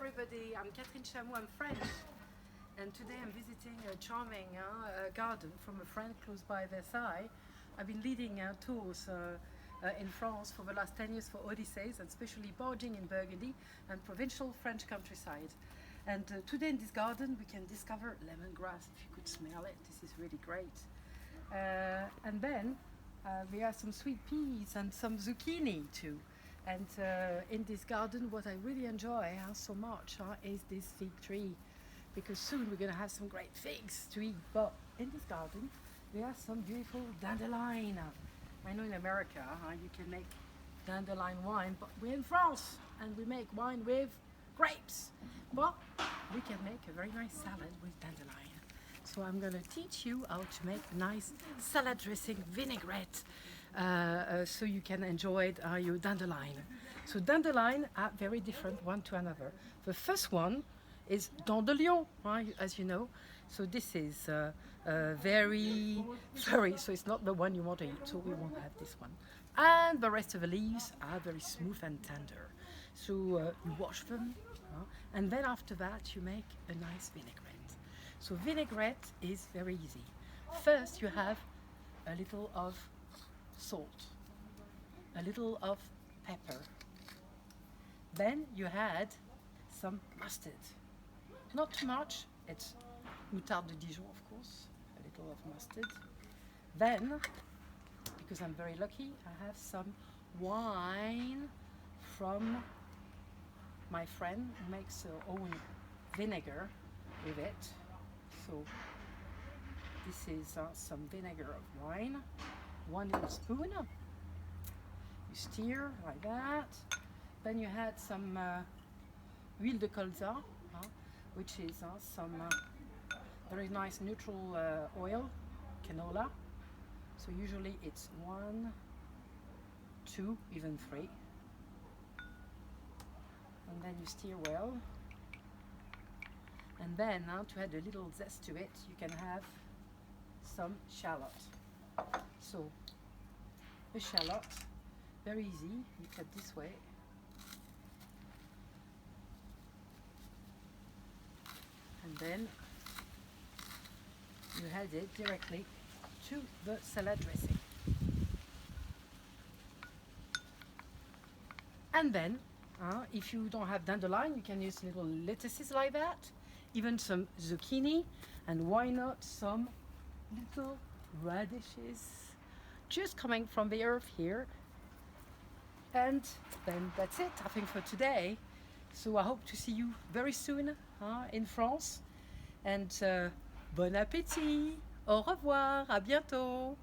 everybody, I'm Chamoux, I'm French, and today I'm visiting a charming garden from a friend close by Versailles. I've been leading tours in France for the last 10 years for Odysseys, and especially barging in Burgundy and provincial French countryside. And today in this garden we can discover lemongrass. If you could smell it, this is really great. And then we have some sweet peas and some zucchini too. And in this garden, what I really enjoy so much is this fig tree, because soon we're going to have some great figs to eat. But in this garden, we have some beautiful dandelion. I know in America you can make dandelion wine, but we're in France and we make wine with grapes. But we can make a very nice salad with dandelion. So I'm going to teach you how to make a nice salad dressing vinaigrette. So you can enjoy your dandelion. So dandelion are very different one to another. The first one is dandelion, as you know. So this is very, so it's not the one you want to eat, so we won't have this one. And the rest of the leaves are very smooth and tender. So you wash them, and then after that you make a nice vinaigrette. So vinaigrette is very easy. First you have a little of salt, a little of pepper. Then you add some mustard. Not too much, it's moutarde de Dijon, of course, a little of mustard. Then, because I'm very lucky, I have some wine from my friend who makes her own vinegar with it. So this is some vinegar of wine. 1 little spoon. You stir like that. Then you add some huile de colza, which is some very nice neutral oil, canola. So usually it's 1, 2, even 3. And then you stir well. And then to add a little zest to it, you can have some shallot. So the shallot, very easy, you cut this way. And then you add it directly to the salad dressing. And then, if you don't have dandelion, you can use little lettuces like that, even some zucchini, and why not some little radishes just coming from the earth here. And then that's it, I think, for today. So I hope to see you very soon in France. And bon appétit, au revoir, à bientôt.